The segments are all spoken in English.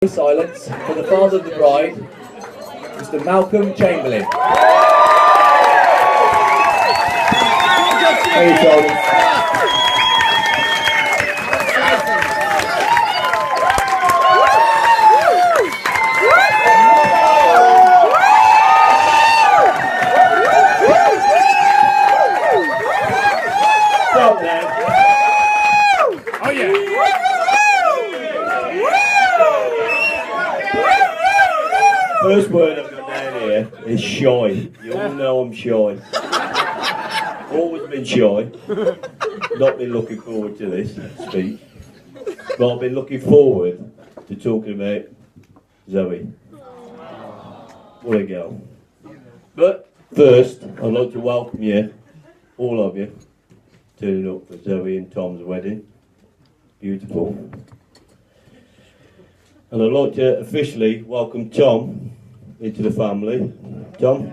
Silence for the father of the bride, Mr. Malcolm Chamberlain. Thank you, Charlie. Stop now. Oh yeah. First word I've got down here is shy. You all know I'm shy. Always been shy. Not been looking forward to this speech. But I've been looking forward to talking about Zoe. What a girl. But first, I'd like to welcome you, all of you, turning up for Zoe and Tom's wedding. Beautiful. And I'd like to officially welcome Tom into the family. Tom?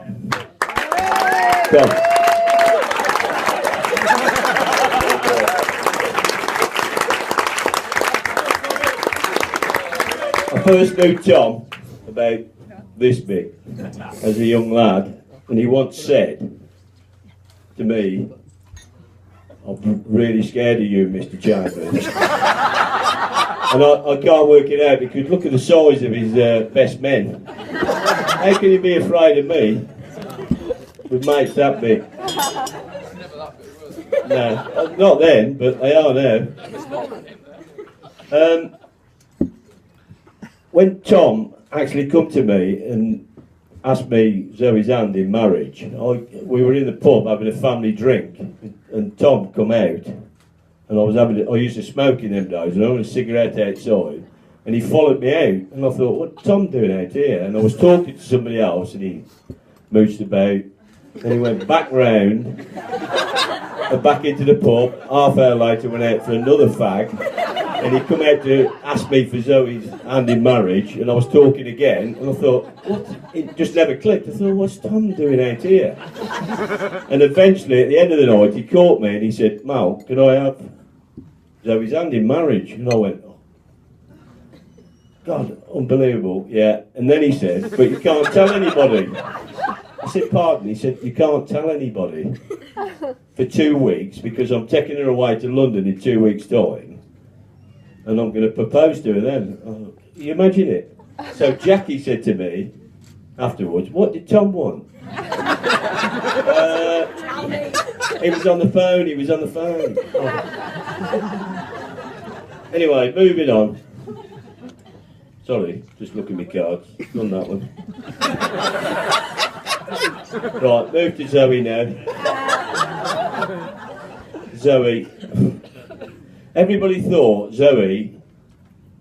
Tom. I first knew Tom about this big as a young lad, and he once said to me, "I'm really scared of you, Mr. Chamberlain." And I can't work it out because look at the size of his best men. How can he be afraid of me with mates that big? No, not then, but they are now. When Tom actually come to me and asked me Zoe's hand in marriage, we were in the pub having a family drink, and Tom come out. And I used to smoke in them days, and I had a cigarette outside, and he followed me out, and I thought, what's Tom doing out here? And I was talking to somebody else, and he mooched about, and he went back round, and back into the pub. Half hour later, went out for another fag, and he come out to ask me for Zoe's hand in marriage, and I was talking again, and I thought, what? It just never clicked. I thought, what's Tom doing out here? And eventually, at the end of the night, he caught me, and he said, "Mal, can I have Zoe's hand in marriage?" And I went, "Oh, God, unbelievable." Yeah. And then he said, "But you can't tell anybody." I said, "Pardon?" He said, "You can't tell anybody for 2 weeks because I'm taking her away to London in 2 weeks' time, and I'm going to propose to her then." Oh, can you imagine it? So Jackie said to me afterwards, "What did Tom want?" He was on the phone. Oh. Anyway, moving on. Sorry, just looking at my cards. Done that one. Right, move to Zoe now. Zoe. Everybody thought Zoe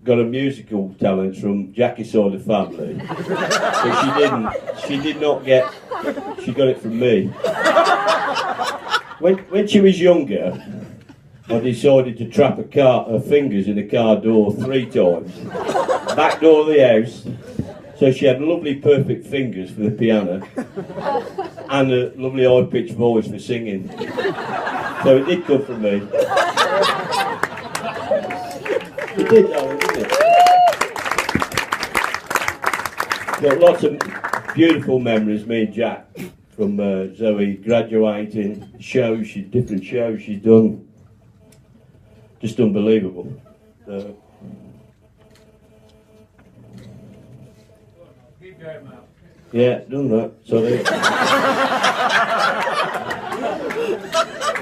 got a musical talent from Jackie's side of the family, but she didn't. She did not get. She got it from me. When she was younger, I decided to trap her fingers in the car door 3 times. Back door of the house. So she had lovely, perfect fingers for the piano. And a lovely high-pitched voice for singing. So it did come from me. It did, darling, didn't it? Got lots of beautiful memories, me and Jack, from Zoe graduating, different shows she's done. Just unbelievable. Keep going, Mal. Yeah, done that. Sorry.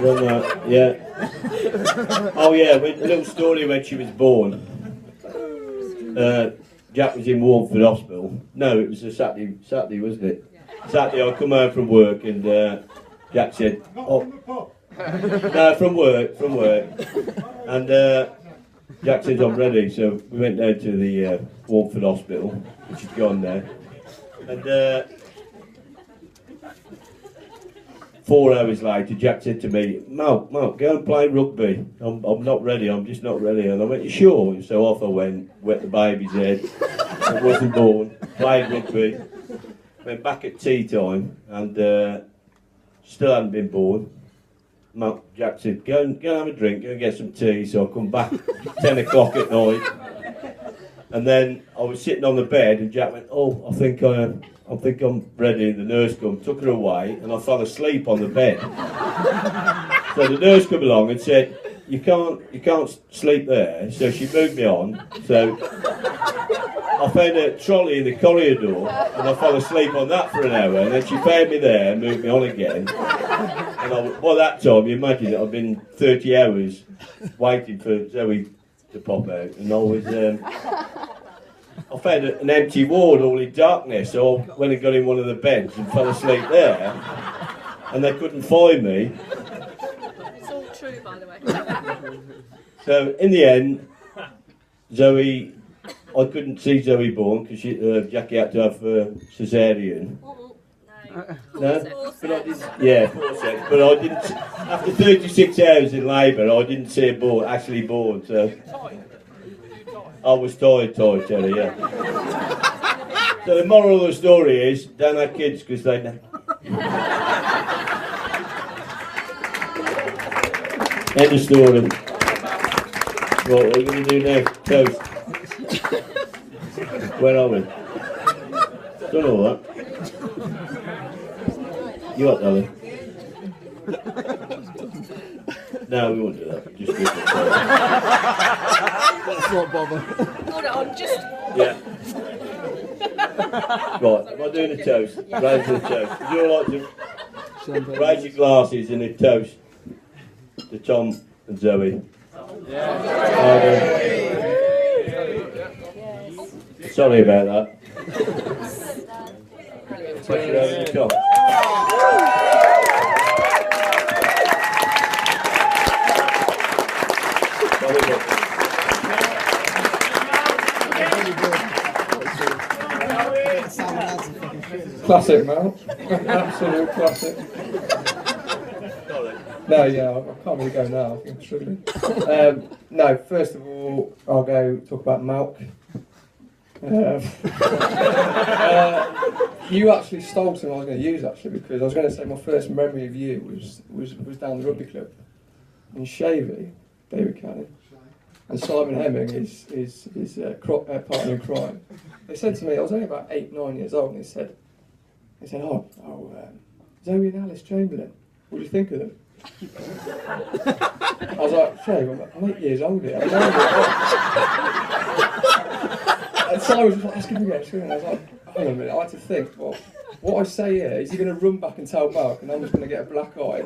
Done that. Yeah. Oh yeah. A little story when she was born. Jack was in Warmford Hospital. No, it was a Saturday, wasn't it? Saturday, I come home from work and Jack said, "Oh, no, from work." And Jack said, "I'm ready." So we went down to the Warmford Hospital, which is gone now. And 4 hours later, Jack said to me, Mal, go and play rugby. I'm not ready, I'm just not ready." And I went, "You sure?" And so off I went, wet the baby's head. It wasn't born, played rugby. Went back at tea time and still hadn't been born. Jack said, go and have a drink, go and get some tea. So I come back 10 o'clock at night. And then I was sitting on the bed, and Jack went, "Oh, I think I'm ready." The nurse come, took her away, and I fell asleep on the bed. So the nurse came along and said, you can't sleep there." So she moved me on. So I found a trolley in the corridor, and I fell asleep on that for an hour. And then she found me there and moved me on again. And by that time, you imagine that I've been 30 hours waiting for Zoe to pop out, and I found an empty ward all in darkness, so I went and got in one of the beds and fell asleep there, and they couldn't find me. It's all true, by the way. So in the end, Zoe, I couldn't see Zoe born because Jackie had to have cesarean. No, but I didn't. Yeah, 4 seconds. But I didn't. After 36 hours in labour, I didn't see her actually born. So I was tired, Terry. Yeah. So the moral of the story is, don't have kids because they. End of story. Right, what are we going to do now? Toast. Where are we? Done all that. You what, darling? No, we won't do that. Just do it. Let's not bother. Hold on, just... Yeah. Right, am I doing a toast? Raise the toast. Would you all like to raise your glasses and a toast to Tom and Zoe? Sorry about that. Pressure over the top. Classic, man. Absolute classic. No, yeah, I can't really go now, I think, truly. No, first of all, I'll go talk about milk. You actually stole something I was going to use, actually, because I was going to say my first memory of you was down the rugby club in Shavey, David Cannon. And Simon Hemming is partner in crime. They said to me, I was only about 8, 9 years old, and they said, oh, Zoe and Alice Chamberlain, what do you think of them? I was like, Shave, I'm 8 years old here. And Simon was just like, asking me again, and I was like, hang on a minute, I had to think, well, what I say here, is he going to run back and tell Mark, and I'm just going to get a black eye?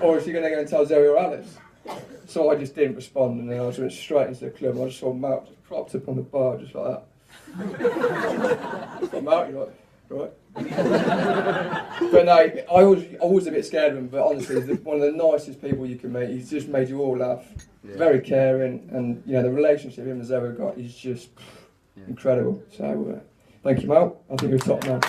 Or is he going to go and tell Zoe or Alice? So I just didn't respond, and then I just went straight into the club, and I just saw Mark just propped up on the bar, just like that. I thought, Mark, you're like, right. But no, I was a bit scared of him, but honestly, he's one of the nicest people you can meet. He's just made you all laugh. Yeah. Very caring, and you know, the relationship him and Zoe got is just incredible. So thank you, Mark. I think you're top man.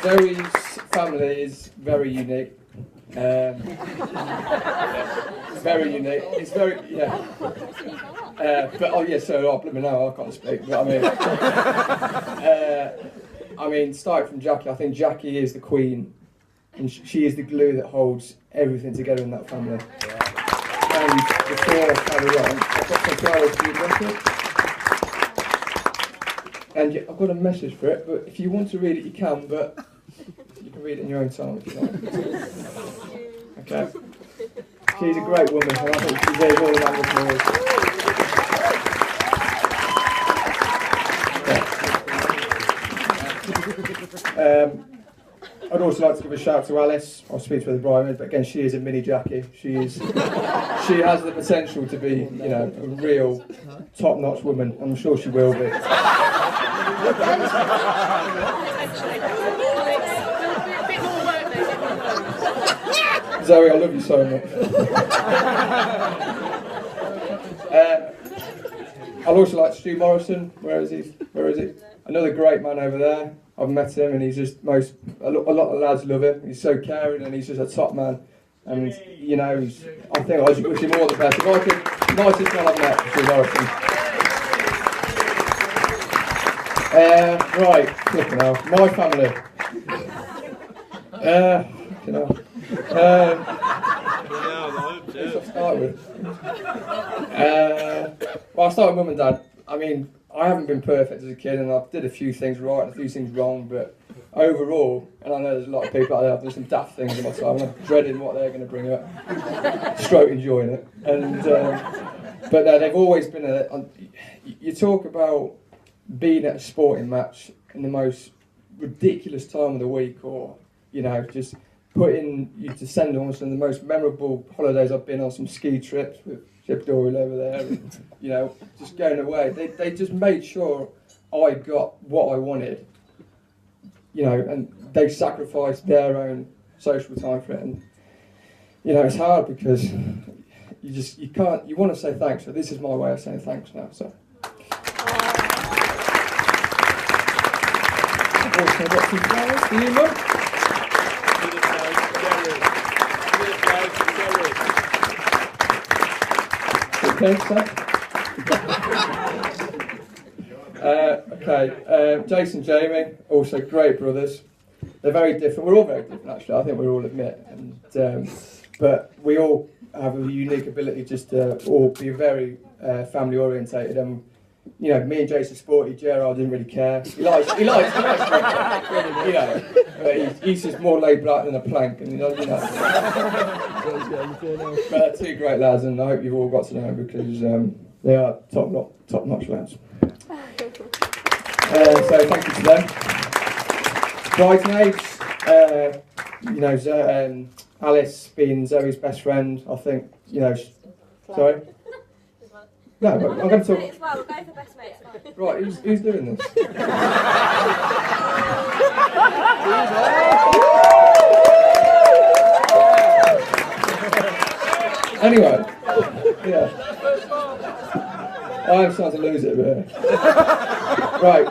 Zoe's family is very unique. Very unique. It's very, yeah. But oh yeah, so I can't speak. But I mean, starting from Jackie, I think Jackie is the queen, and she is the glue that holds everything together in that family. And before I carry on, I've got some flowers for you, Jackie. And I've got a message for it, but if you want to read it, you can, but you can read it in your own time if you like. Okay. She's a great woman, and I think she deserves all of that applause. I'd also like to give a shout to Alice. I'll speak to her the bride, but again, she is a mini Jackie. She has the potential to be, you know, a real top-notch woman. I'm sure she will be. Zoe, I love you so much. I'd also like Stu Morrison. Where is he? Another great man over there. I've met him, and he's just a lot of lads love him. He's so caring, and he's just a top man. And you know, I think I should wish him all the best. If I could, nicest man I've met, Stu Morrison. Right, flipping out. My family. You know. Who should I start with? Well, I'll start with mum and dad. I mean, I haven't been perfect as a kid, and I did a few things right and a few things wrong, but overall, and I know there's a lot of people out there have done some daft things in my time, and I'm dreading what they're going to bring up, stroke enjoying it. And but no, they've always been you talk about being at a sporting match in the most ridiculous time of the week, or you know, just putting you to send on some of the most memorable holidays I've been on, some ski trips with Chip Doyle over there, and, you know, just going away. They just made sure I got what I wanted, you know, and they sacrificed their own social time for it. And you know, it's hard because you can't. You want to say thanks, but this is my way of saying thanks now. So. I've also got some flowers for you, Mum. Okay, Jason, Jamie, also great brothers. They're very different. We're all very different, actually. I think we all admit, and but we all have a unique ability just to all be very family orientated. And you know, me and Jason sporty. Gerard didn't really care. He likes you know, but he's just more laid back than a plank, and you know. But they're two great lads, and I hope you've all got to know them because they are top notch lads. So thank you to them. Bridesmaids, you know, Alice being Zoe's best friend, I think, you know, sorry? No, but I'm going to talk. Well, we'll go for best mate. Right, who's doing this? Anyway, yeah. I'm starting to lose it a bit. Right,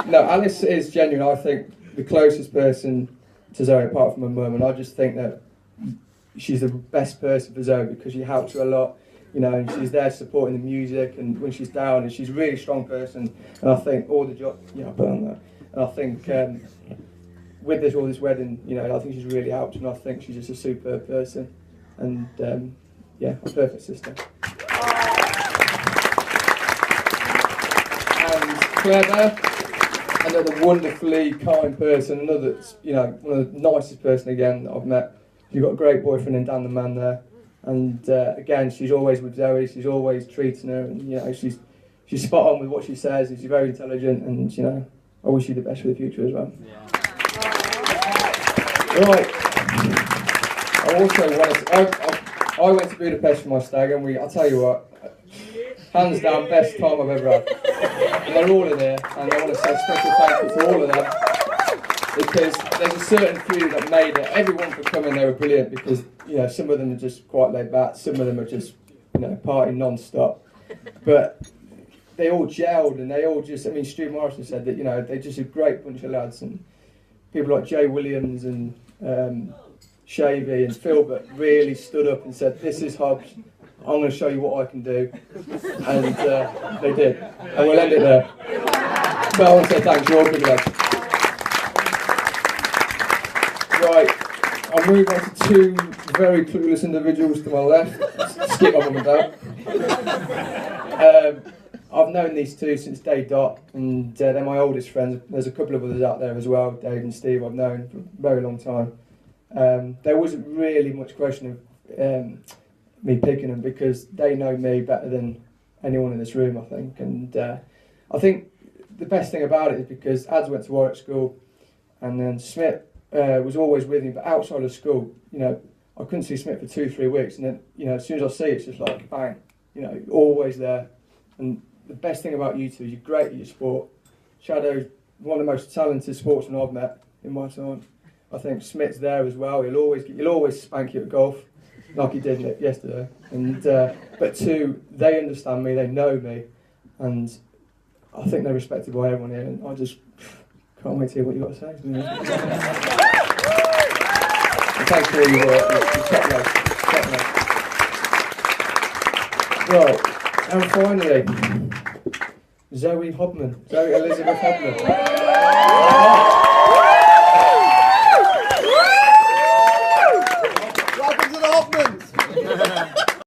no, Alice is genuine. I think the closest person to Zoe apart from her mum, and I just think that she's the best person for Zoe because she helps her a lot, you know, and she's there supporting the music and when she's down, and she's a really strong person, and I think all the job, yeah, I put on that, and I think with all this wedding, you know, I think she's really helped, and I think she's just a superb person, and yeah, a perfect sister. And Claire, another wonderfully kind person, another, you know, one of the nicest person again that I've met. She's got a great boyfriend in Dan the man there, and again, she's always with Zoe. She's always treating her, and you know, she's spot on with what she says. And she's very intelligent, and you know, I wish you the best for the future as well. Yeah. Right. I also want to. I went to Budapest for my stag, and I'll tell you what, hands down, best time I've ever had. And they're all in there, and I want to say a special thank you to all of them, because there's a certain few that made it. Everyone for coming, they were brilliant, because, you know, some of them are just quite laid back, some of them are just, you know, partying non-stop. But they all gelled, and they all just, I mean, Stu Morrison said that, you know, they're just a great bunch of lads, and people like Jay Williams and Shavy and Philbert really stood up and said, this is Hobbs, I'm going to show you what I can do, and they did, and we'll end it there. So I want to say thanks, you're all good lads. Right, I'll move on to two very clueless individuals to my left. Skip my mum and dad. I've known these two since day dot, and they're my oldest friends. There's a couple of others out there as well, Dave and Steve, I've known for a very long time. There wasn't really much question of me picking them because they know me better than anyone in this room, I think. And I think the best thing about it is because Ads went to Warwick School, and then Smith was always with me, but outside of school, you know, I couldn't see Smith for 2-3 weeks, and then, you know, as soon as I see it, it's just like, bang, you know, always there. And the best thing about you two is you're great at your sport. Shadow's one of the most talented sportsmen I've met in my time. I think Smith's there as well. He'll always spank you at golf, like he did yesterday. And but two, they understand me, they know me, and I think they're respected by everyone here. And I just can't wait to hear what you've got to say. And thanks for all your work. You're top lads. Right, and finally, Zoe Elizabeth Hobman.